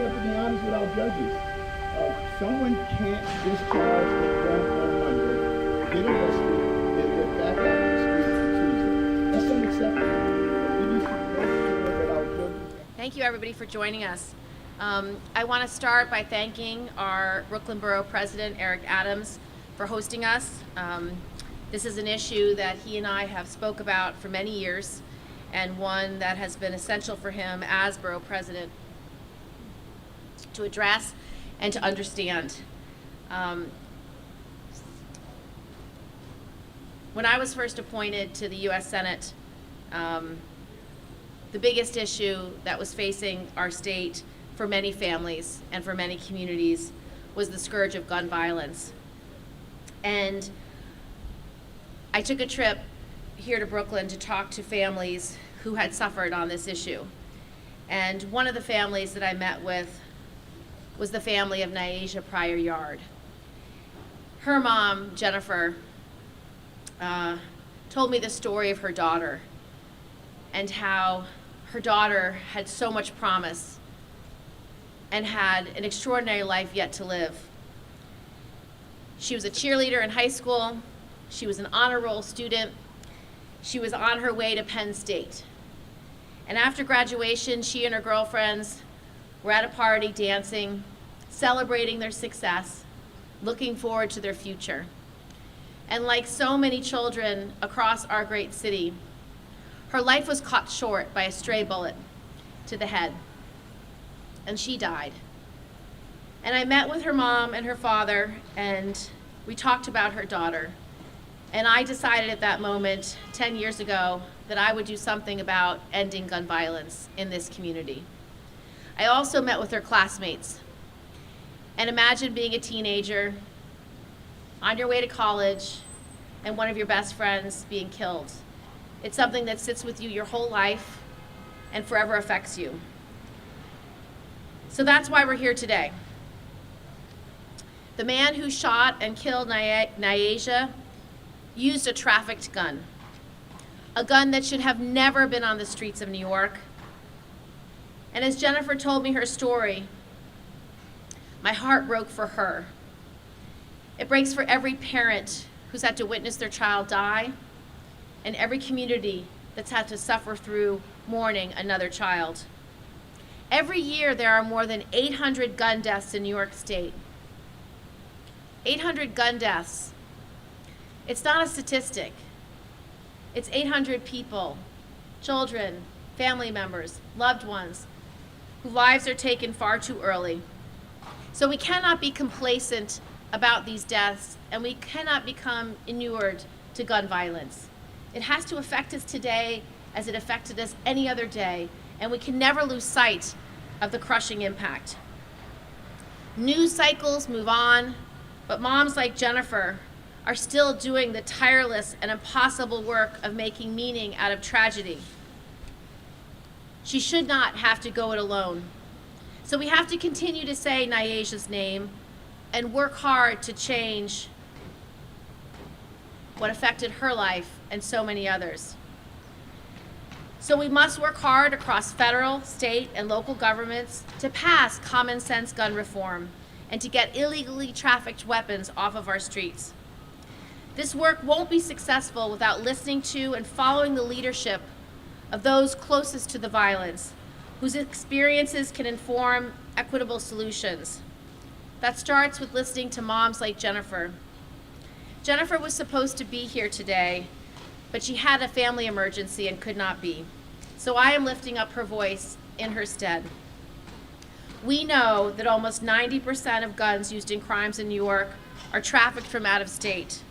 have to be honest with our judges. Someone can't discharge a gun on Monday, get arrested, and get back out in the streets on Tuesday. That's unacceptable. We need to make sure that our judges... Thank you, everybody, for joining us. I want to start by thanking our Brooklyn Borough President, Eric Adams, for hosting us. This is an issue that he and I have spoke about for many years, and one that has been essential for him as Borough President to address and to understand. When I was first appointed to the U.S. Senate, the biggest issue that was facing our state for many families and for many communities was the scourge of gun violence. And I took a trip here to Brooklyn to talk to families who had suffered on this issue. And one of the families that I met with was the family of Nyasia Pryear-Yard. Her mom, Jennifer, told me the story of her daughter and how her daughter had so much promise and had an extraordinary life yet to live. She was a cheerleader in high school. She was an honor roll student. She was on her way to Penn State. And after graduation, she and her girlfriends were at a party dancing, celebrating their success, looking forward to their future. And like so many children across our great city, her life was cut short by a stray bullet to the head, and she died. And I met with her mom and her father, and we talked about her daughter. And I decided at that moment, 10 years ago, that I would do something about ending gun violence in this community. I also met with her classmates. And imagine being a teenager, on your way to college, and one of your best friends being killed. It's something that sits with you your whole life and forever affects you. So that's why we're here today. The man who shot and killed Nyasia used a trafficked gun, a gun that should have never been on the streets of New York. And as Jennifer told me her story, my heart broke for her. It breaks for every parent who's had to witness their child die, and every community that's had to suffer through mourning another child. Every year there are more than 800 gun deaths in New York State. 800 gun deaths. It's not a statistic. It's 800 people, children, family members, loved ones, whose lives are taken far too early. So we cannot be complacent about these deaths, and we cannot become inured to gun violence. It has to affect us today as it affected us any other day, and we can never lose sight of the crushing impact. News cycles move on, but moms like Jennifer are still doing the tireless and impossible work of making meaning out of tragedy. She should not have to go it alone. So we have to continue to say Nyasia's name and work hard to change what affected her life and so many others. So we must work hard across federal, state, and local governments to pass common sense gun reform and to get illegally trafficked weapons off of our streets. This work won't be successful without listening to and following the leadership of those closest to the violence, whose experiences can inform equitable solutions. That starts with listening to moms like Jennifer. Jennifer was supposed to be here today, but she had a family emergency and could not be. So I am lifting up her voice in her stead. We know that almost 90% of guns used in crimes in New York are trafficked from out of state.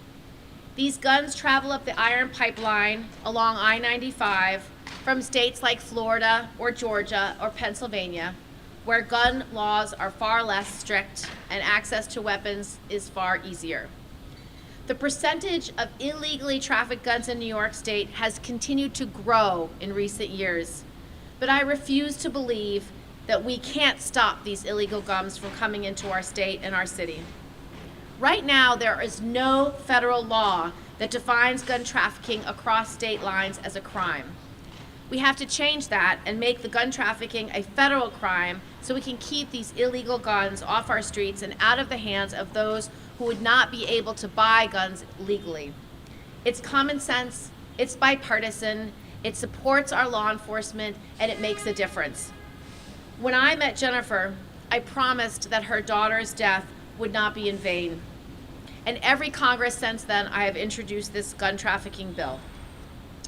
These guns travel up the iron pipeline along I-95 from states like Florida or Georgia or Pennsylvania, where gun laws are far less strict and access to weapons is far easier. The percentage of illegally trafficked guns in New York State has continued to grow in recent years, but I refuse to believe that we can't stop these illegal guns from coming into our state and our city. Right now, there is no federal law that defines gun trafficking across state lines as a crime. We have to change that and make the gun trafficking a federal crime so we can keep these illegal guns off our streets and out of the hands of those who would not be able to buy guns legally. It's common sense, it's bipartisan, it supports our law enforcement, and it makes a difference. When I met Jennifer, I promised that her daughter's death would not be in vain. And every Congress since then, I have introduced this gun trafficking bill.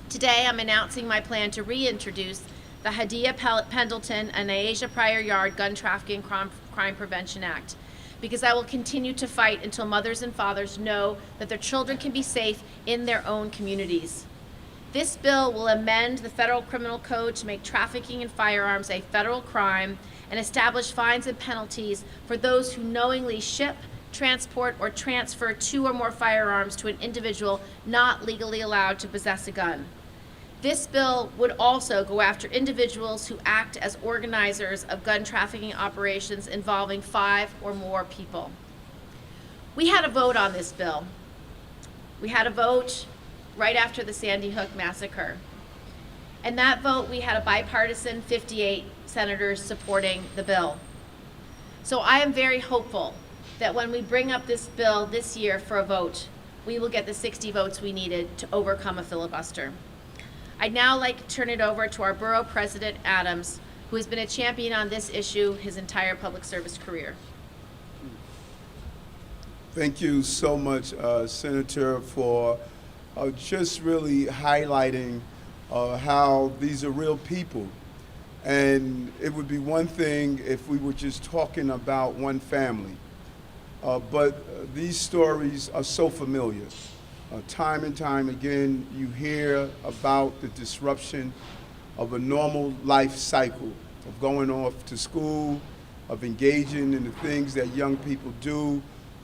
Today, I'm announcing my plan to reintroduce the Hadiya, Pendleton, and Nyasia Pryear-Yard Gun Trafficking Crime Prevention Act, because I will continue to fight until mothers and fathers know that their children can be safe in their own communities. This bill will amend the federal criminal code to make trafficking in firearms a federal crime and establish fines and penalties for those who knowingly ship, transport, or transfer 2 or more firearms to an individual not legally allowed to possess a gun. This bill would also go after individuals who act as organizers of gun trafficking operations involving 5 or more people. We had a vote on this bill. We had a vote right after the Sandy Hook massacre. And that vote, we had a bipartisan 58 senators supporting the bill. So I am very hopeful that when we bring up this bill this year for a vote, we will get the 60 votes we needed to overcome a filibuster. I'd now like to turn it over to our Borough President, Adams, who has been a champion on this issue his entire public service career. Thank you so much, Senator, for just really highlighting how these are real people. And it would be one thing if we were just talking about one family, but these stories are so familiar. Time and time again, you hear about the disruption of a normal life cycle, of going off to school, of engaging in the things that young people do,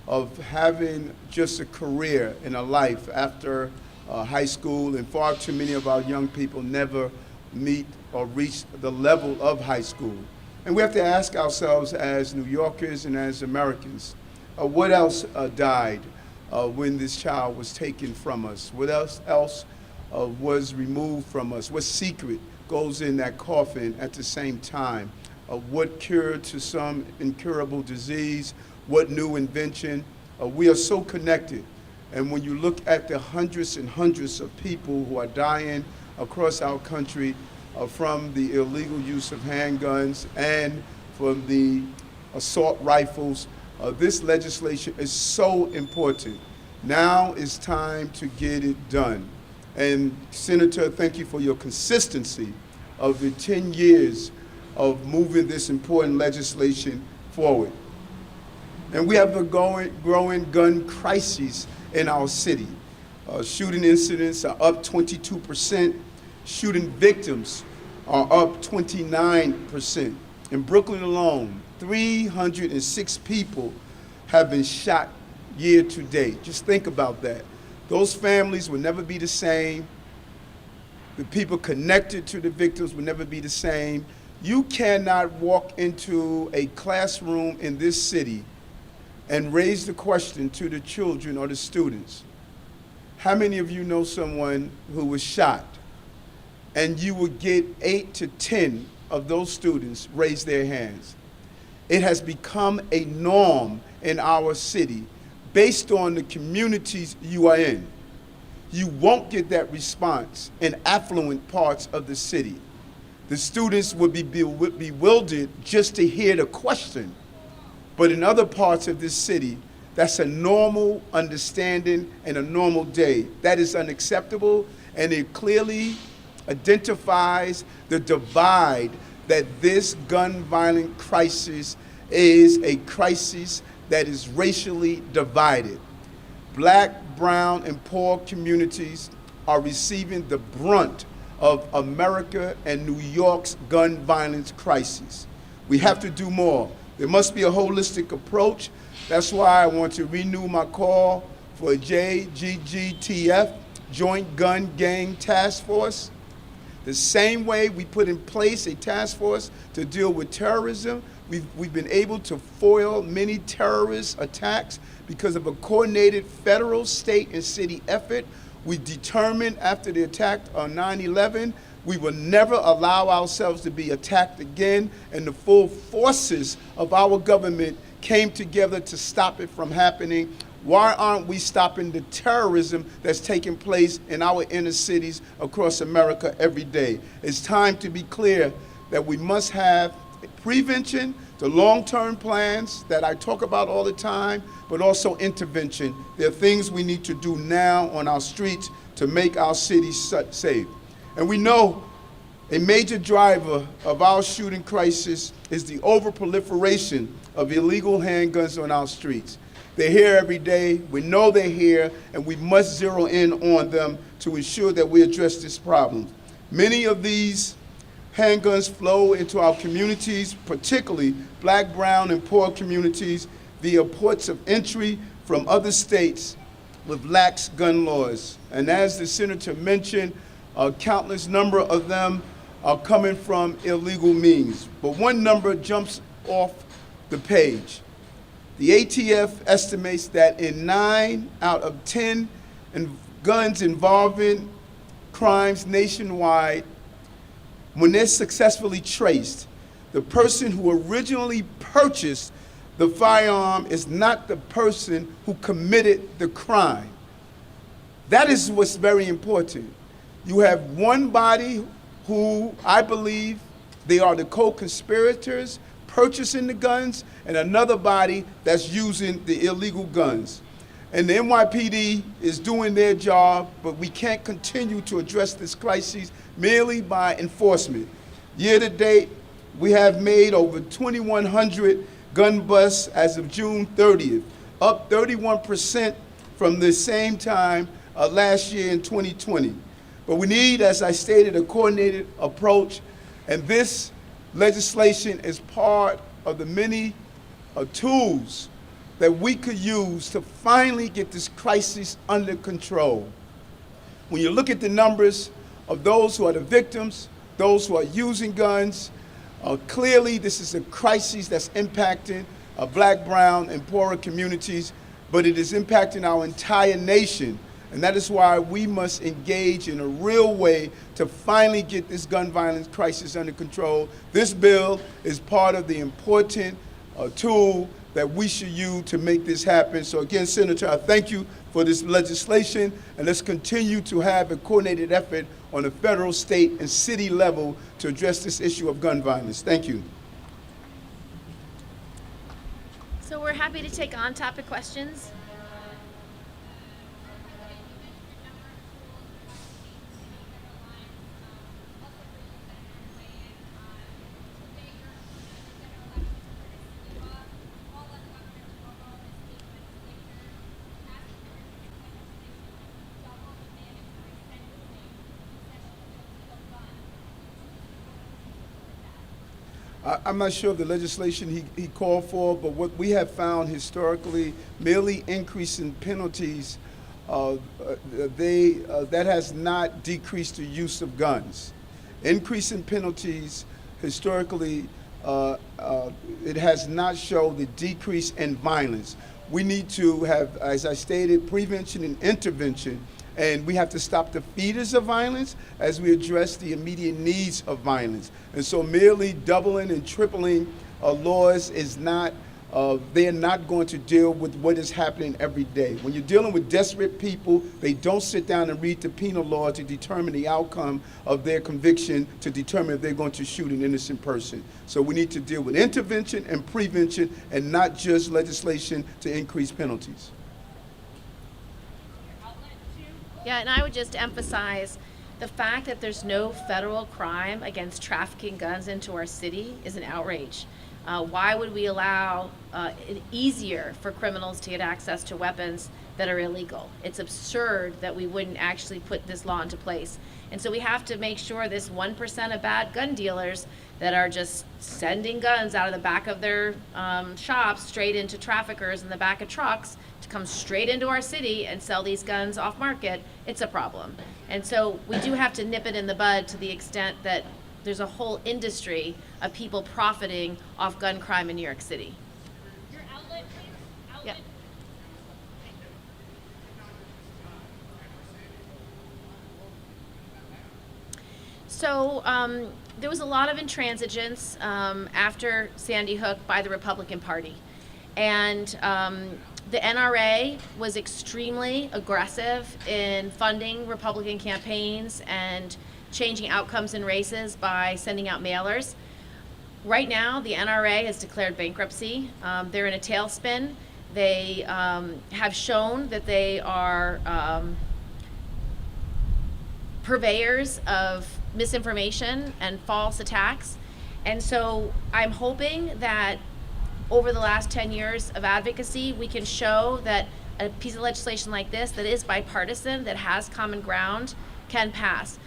of having just a career and a life after high school, and far too many of our young people never meet or reach the level of high school. And we have to ask ourselves as New Yorkers and as Americans, what else died when this child was taken from us? What else was removed from us? What secret goes in that coffin at the same time? What cure to some incurable disease? What new invention? We are so connected. And when you look at the hundreds and hundreds of people who are dying across our country from the illegal use of handguns and from the assault rifles, this legislation is so important. Now it's time to get it done. And Senator, thank you for your consistency of the 10 years of moving this important legislation forward. And we have a growing gun crisis in our city. Shooting incidents are up 22%. Shooting victims are up 29%. In Brooklyn alone, 306 people have been shot year to date. Just think about that. Those families will never be the same. The people connected to the victims will never be the same. You cannot walk into a classroom in this city and raise the question to the children or the students, how many of you know someone who was shot? And you will get 8 to 10 of those students raise their hands. It has become a norm in our city based on the communities you are in. You won't get that response in affluent parts of the city. The students would be bewildered just to hear the question. But in other parts of this city, that's a normal understanding and a normal day. That is unacceptable, and it clearly identifies the divide that this gun violence crisis is a crisis that is racially divided. Black, brown, and poor communities are receiving the brunt of America and New York's gun violence crisis. We have to do more. There must be a holistic approach. That's why I want to renew my call for a JGGTF, Joint Gun Gang Task Force. The same way we put in place a task force to deal with terrorism, we've been able to foil many terrorist attacks because of a coordinated federal, state, and city effort. We determined after the attack on 9/11 We will never allow ourselves to be attacked again, and the full forces of our government came together to stop it from happening. Why aren't we stopping the terrorism that's taking place in our inner cities across America every day? It's time to be clear that we must have prevention, the long-term plans that I talk about all the time, but also intervention. There are things we need to do now on our streets to make our cities safe. And we know a major driver of our shooting crisis is the overproliferation of illegal handguns on our streets. They're here every day, we know they're here, and we must zero in on them to ensure that we address this problem. Many of these handguns flow into our communities, particularly black, brown, and poor communities, via ports of entry from other states with lax gun laws. And as the senator mentioned, a countless number of them are coming from illegal means. But one number jumps off the page. The ATF estimates that in 9 out of 10 guns involving crimes nationwide, when they're successfully traced, the person who originally purchased the firearm is not the person who committed the crime. That is what's very important. You have one body who I believe they are the co-conspirators purchasing the guns, and another body that's using the illegal guns. And the NYPD is doing their job, but we can't continue to address this crisis merely by enforcement. Year to date, we have made over 2,100 gun busts as of June 30th, up 31% from the same time last year in 2020. But we need, as I stated, a coordinated approach, and this legislation is part of the many tools that we could use to finally get this crisis under control. When you look at the numbers of those who are the victims, those who are using guns, clearly this is a crisis that's impacting black, brown, and poorer communities, but it is impacting our entire nation. And that is why we must engage in a real way to finally get this gun violence crisis under control. This bill is part of the important tool that we should use to make this happen. So again, Senator, I thank you for this legislation, and let's continue to have a coordinated effort on the federal, state, and city level to address this issue of gun violence. Thank you. So we're happy to take on-topic questions. I'm not sure of the legislation he called for, but what we have found historically, merely increasing penalties, that has not decreased the use of guns. Increasing penalties, historically, it has not shown the decrease in violence. We need to have, as I stated, prevention and intervention, and we have to stop the feeders of violence as we address the immediate needs of violence. And so merely doubling and tripling laws is not, they're not going to deal with what is happening every day. When you're dealing with desperate people, they don't sit down and read the penal law to determine the outcome of their conviction, to determine if they're going to shoot an innocent person. So we need to deal with intervention and prevention, and not just legislation to increase penalties. Yeah, and I would just emphasize the fact that there's no federal crime against trafficking guns into our city is an outrage. Why would we allow it easier for criminals to get access to weapons that are illegal? It's absurd that we wouldn't actually put this law into place. And so we have to make sure this 1% of bad gun dealers that are just sending guns out of the back of their shops straight into traffickers in the back of trucks to come straight into our city and sell these guns off market, it's a problem. And so we do have to nip it in the bud to the extent that there's a whole industry of people profiting off gun crime in New York City. Your outlet, please. Outlet. Yep. So there was a lot of intransigence after Sandy Hook by the Republican Party. And the NRA was extremely aggressive in funding Republican campaigns and changing outcomes in races by sending out mailers. Right now, the NRA has declared bankruptcy. They're in a tailspin. They have shown that they are purveyors of misinformation and false attacks. And so I'm hoping that over the last 10 years of advocacy, we can show that a piece of legislation like this that is bipartisan, that has common ground, can pass.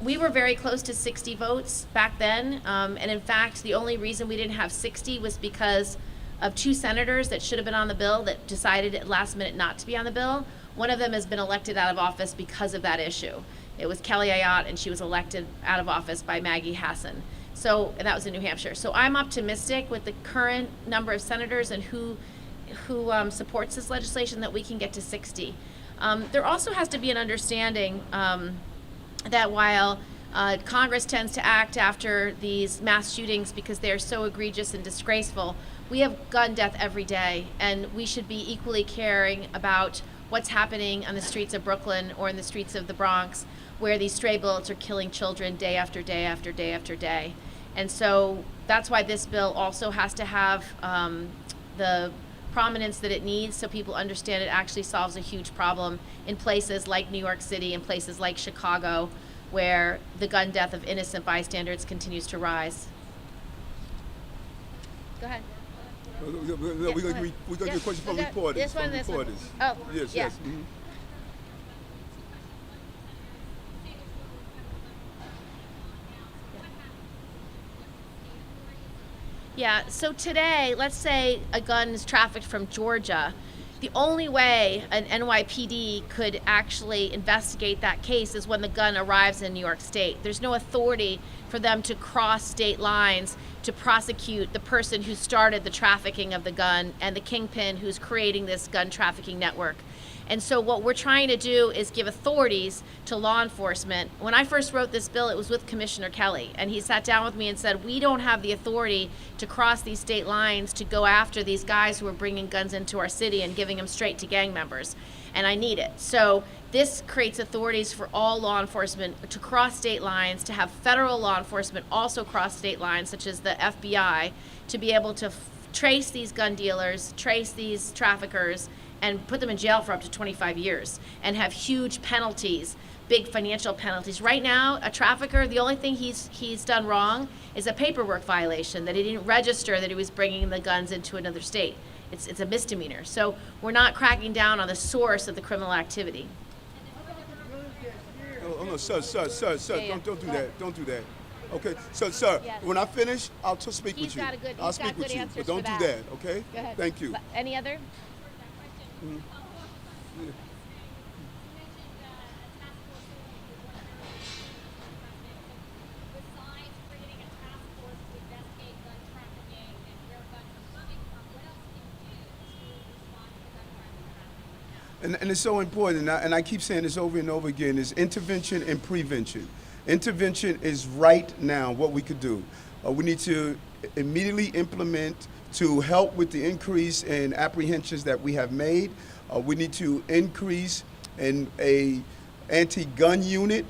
We were very close to 60 votes back then, and in fact, the only reason we didn't have 60 was because of 2 senators that should have been on the bill that decided at last minute not to be on the bill. One of them has been elected out of office because of that issue. It was Kelly Ayotte, and she was elected out of office by Maggie Hassan. So, and that was in New Hampshire. So I'm optimistic with the current number of senators and who supports this legislation that we can get to 60. There also has to be an understanding that while Congress tends to act after these mass shootings because they are so egregious and disgraceful, we have gun death every day, and we should be equally caring about what's happening on the streets of Brooklyn or in the streets of the Bronx, where these stray bullets are killing children day after day after day after day. And so that's why this bill also has to have the prominence that it needs, so people understand it actually solves a huge problem in places like New York City and places like Chicago, where the gun death of innocent bystanders continues to rise. Go ahead. We're going to get a question from reporters. This one, this one. Reporters. Oh, yes, yeah. yes. Mm-hmm. Yeah, so today, let's say a gun is trafficked from Georgia. The only way an NYPD could actually investigate that case is when the gun arrives in New York State. There's no authority for them to cross state lines to prosecute the person who started the trafficking of the gun and the kingpin who's creating this gun trafficking network. And so what we're trying to do is give authorities to law enforcement. When I first wrote this bill, it was with Commissioner Kelly, and he sat down with me and said, we don't have the authority to cross these state lines to go after these guys who are bringing guns into our city and giving them straight to gang members, and I need it. So this creates authorities for all law enforcement to cross state lines, to have federal law enforcement also cross state lines, such as the FBI, to be able to trace these gun dealers, trace these traffickers, and put them in jail for up to 25 years and have huge penalties, big financial penalties. Right now, a trafficker, the only thing he's done wrong is a paperwork violation, that he didn't register that he was bringing the guns into another state. It's a misdemeanor. So we're not cracking down on the source of the criminal activity. Oh, no, sir, Yeah. don't do that. Don't do that. Okay, so, sir, Yes. when I finish, I'll speak He's with you. got a good- I'll he's got speak with good you, answers but don't for do that. that, okay? Go ahead. Thank you. Any other? Mhm. Besides creating a task force to investigate gun trafficking and where guns are coming from, what else can you do to respond to gun trafficking? And it's so important, and I keep saying this over and over again, is intervention and prevention. Intervention is right now what we could do. We need to immediately implement to help with the increase in apprehensions that we have made. We need to increase in a anti-gun unit.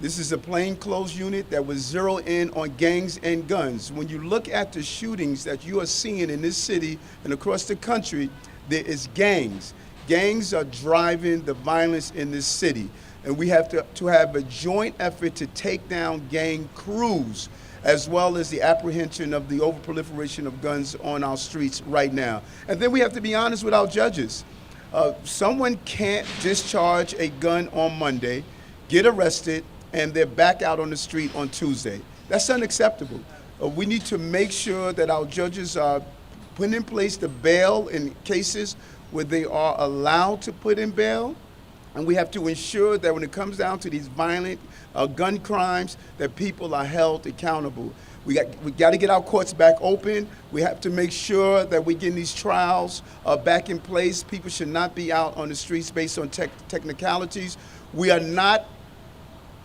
This is a plainclothes unit that was zero in on gangs and guns. When you look at the shootings that you are seeing in this city and across the country, there is gangs. Gangs are driving the violence in this city. And we have to have a joint effort to take down gang crews, as well as the apprehension of the overproliferation of guns on our streets right now. And then we have to be honest with our judges. Someone can't discharge a gun on Monday, get arrested, and they're back out on the street on Tuesday. That's unacceptable. We need to make sure that our judges are putting in place the bail in cases where they are allowed to put in bail. And we have to ensure that when it comes down to these violent gun crimes, that people are held accountable. We got to get our courts back open. We have to make sure that we get these trials back in place. People should not be out on the streets based on technicalities. We are not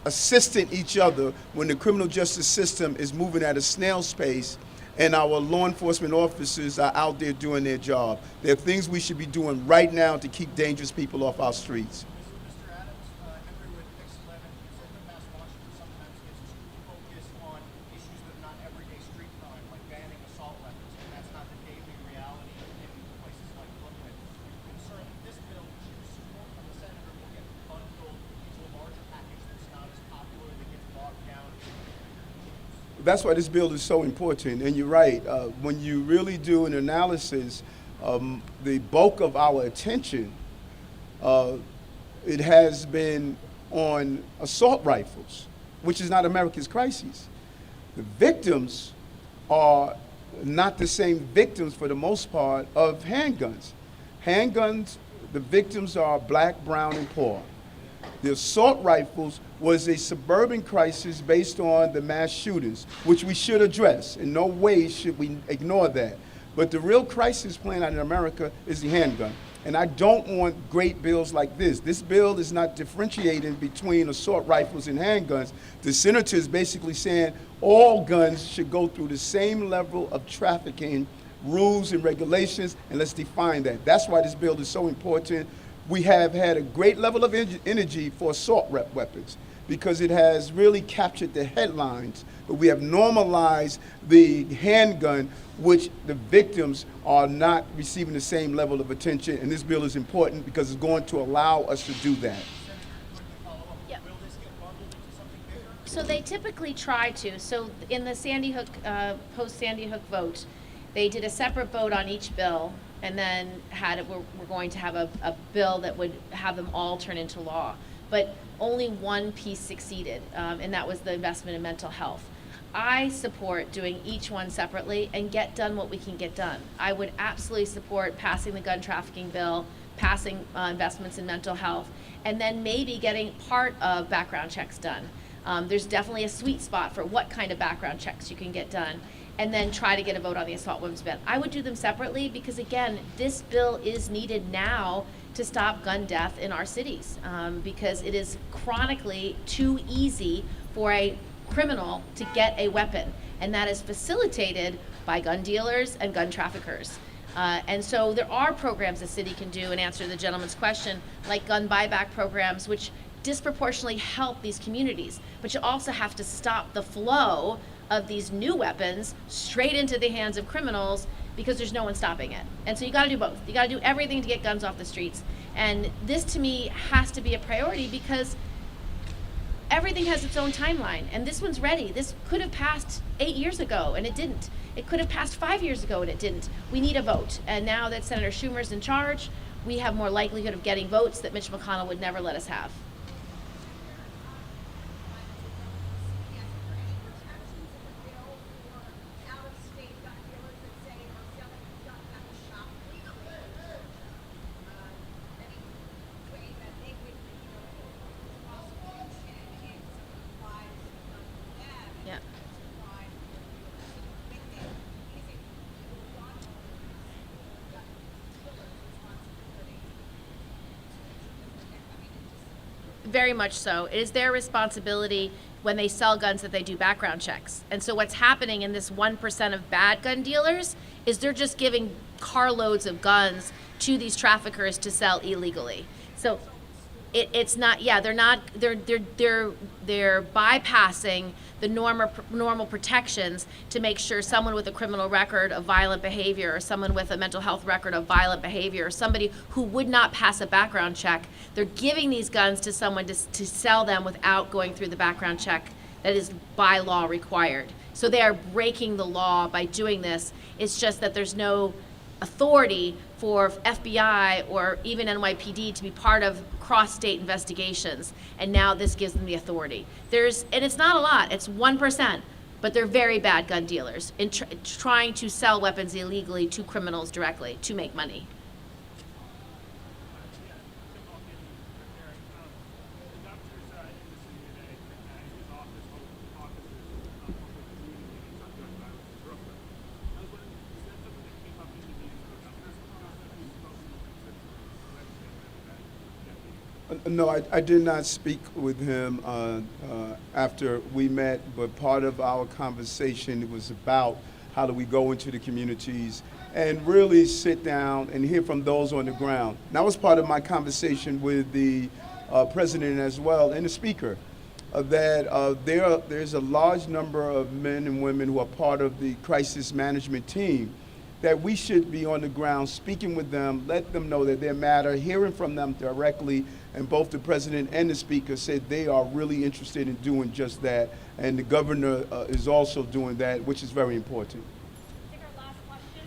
assisting each other when the criminal justice system is moving at a snail's pace and our law enforcement officers are out there doing their job. There are things we should be doing right now to keep dangerous people off our streets. Mr. Adams, I remember with X11, you said the mass Washington sometimes gets too focused on issues that are not everyday street crime, like banning assault weapons, and that's not the daily reality in places like Brooklyn. You're concerned that this bill, which you support from the senator, will get bundled into a larger package that's not as popular, that gets bogged down. That's why this bill is so important. And you're right. When you really do an analysis, the bulk of our attention, it has been on assault rifles, which is not America's crisis. The victims are not the same victims, for the most part, of handguns. Handguns, the victims are black, brown, and poor. The assault rifles was a suburban crisis based on the mass shootings, which we should address. In no way should we ignore that. But the real crisis playing out in America is the handgun. And I don't want great bills like this. This bill is not differentiating between assault rifles and handguns. The senator is basically saying all guns should go through the same level of trafficking rules and regulations, and let's define that. That's why this bill is so important. We have had a great level of energy for assault weapons because it has really captured the headlines, but we have normalized the handgun, which the victims are not receiving the same level of attention, and this bill is important because it's going to allow us to do that. Yep. So they typically try to. So in the Sandy Hook, post-Sandy Hook vote, they did a separate vote on each bill, and then we're going to have a bill that would have them all turn into law. But only one piece succeeded, and that was the investment in mental health. I support doing each one separately and get done what we can get done. I would absolutely support passing the gun trafficking bill, passing investments in mental health, and then maybe getting part of background checks done. There's definitely a sweet spot for what kind of background checks you can get done, and then try to get a vote on the assault weapons ban. I would do them separately because, again, this bill is needed now to stop gun death in our cities, because it is chronically too easy for a criminal to get a weapon, and that is facilitated by gun dealers and gun traffickers. And so there are programs the city can do, and answer the gentleman's question, like gun buyback programs, which disproportionately help these communities. But you also have to stop the flow of these new weapons straight into the hands of criminals, because there's no one stopping it. And so you gotta do both. You gotta do everything to get guns off the streets. And this, to me, has to be a priority because everything has its own timeline, and this one's ready. This could have passed 8 years ago, and it didn't. It could have passed 5 years ago, and it didn't. We need a vote, and now that Senator Schumer's in charge, we have more likelihood of getting votes that Mitch McConnell would never let us have. Yeah. Very much so. It is their responsibility when they sell guns that they do background checks. And so what's happening in this 1% of bad gun dealers is they're just giving carloads of guns to these traffickers to sell illegally. So it's not, yeah, they're bypassing the normal protections to make sure someone with a criminal record of violent behavior, or someone with a mental health record of violent behavior, or somebody who would not pass a background check, they're giving these guns to someone to sell them without going through the background check that is by law required. So they are breaking the law by doing this. It's just that there's no authority for FBI or even NYPD to be part of cross-state investigations, and now this gives them the authority. And it's not a lot, it's 1%, but they're very bad gun dealers in trying to sell weapons illegally to criminals directly to make money. No, I did not speak with him after we met, but part of our conversation was about how do we go into the communities and really sit down and hear from those on the ground. And that was part of my conversation with the president as well and the speaker, that there's a large number of men and women who are part of the crisis management team, that we should be on the ground speaking with them, let them know that they matter, hearing from them directly, and both the president and the speaker said they are really interested in doing just that, and the governor is also doing that, which is very important. Take our last question.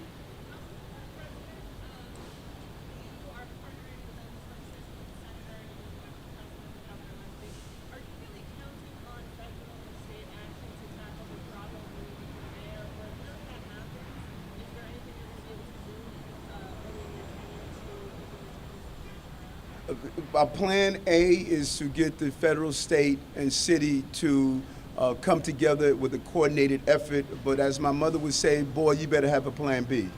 President, you are partnering with the senator and the governor last week. Are you really counting on federal and state action to tackle the problem with the mayor? Or if none of that happens, is there anything you're going to be able to do early in your tenure to Plan A is to get the federal, state, and city to come together with a coordinated effort. But as my mother would say, boy, you better have a plan B.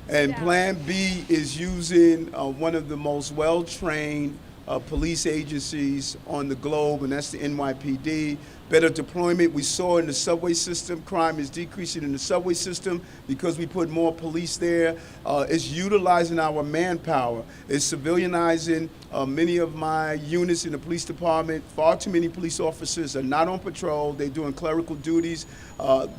And Plan B is using one of the most well-trained police agencies on the globe, and that's the NYPD. Better deployment. We saw in the subway system, crime is decreasing in the subway system because we put more police there. It's utilizing our manpower. It's civilianizing many of my units in the police department. Far too many police officers are not on patrol. They're doing clerical duties.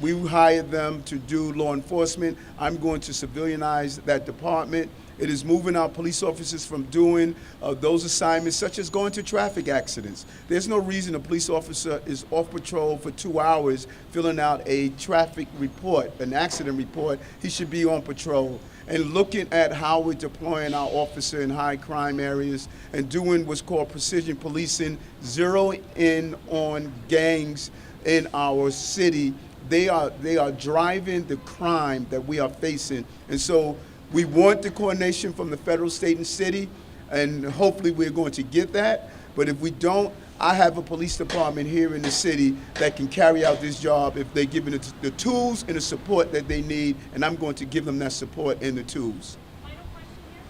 We hired them to do law enforcement. I'm going to civilianize that department. It is moving our police officers from doing those assignments, such as going to traffic accidents. There's no reason a police officer is off patrol for 2 hours filling out a traffic report, an accident report. He should be on patrol. And looking at how we're deploying our officer in high crime areas and doing what's called precision policing, zero in on gangs in our city. They are driving the crime that we are facing. And so we want the coordination from the federal, state, and city, and hopefully we're going to get that. But if we don't, I have a police department here in the city that can carry out this job if they're given the tools and the support that they need, and I'm going to give them that support and the tools. final question here?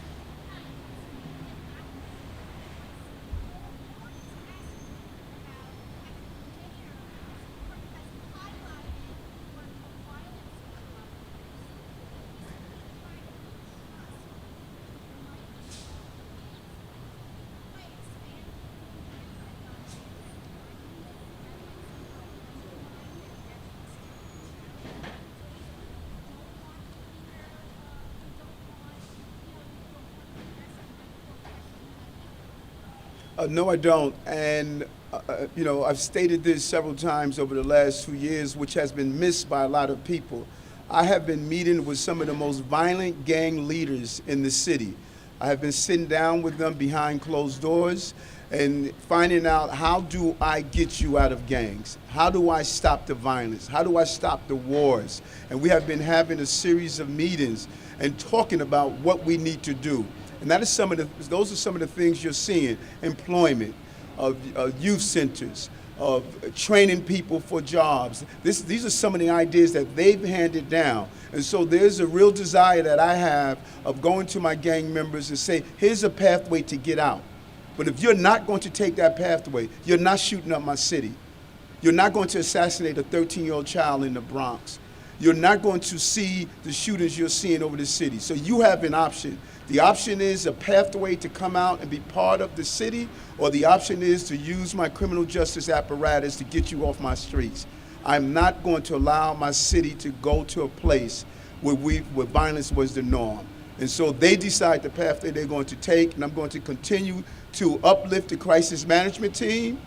No, I don't. And, I've stated this several times over the last 2 years, which has been missed by a lot of people. I have been meeting with some of the most violent gang leaders in the city. I have been sitting down with them behind closed doors and finding out, how do I get you out of gangs? How do I stop the violence? How do I stop the wars? And we have been having a series of meetings and talking about what we need to do. And those are some of the things you're seeing: employment, youth centers, of training people for jobs. These are some of the ideas that they've handed down. And so there's a real desire that I have of going to my gang members and say, here's a pathway to get out. But if you're not going to take that pathway, you're not shooting up my city. You're not going to assassinate a 13-year-old child in the Bronx. You're not going to see the shootings you're seeing over the city. So you have an option. The option is a pathway to come out and be part of the city, or the option is to use my criminal justice apparatus to get you off my streets. I'm not going to allow my city to go to a place where violence was the norm. And so they decide the path that they're going to take, and I'm going to continue to uplift the crisis management team,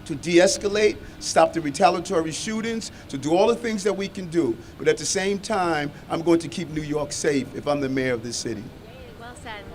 to de-escalate, stop the retaliatory shootings, to do all the things that we can do. But at the same time, I'm going to keep New York safe if I'm the mayor of this city. Well said.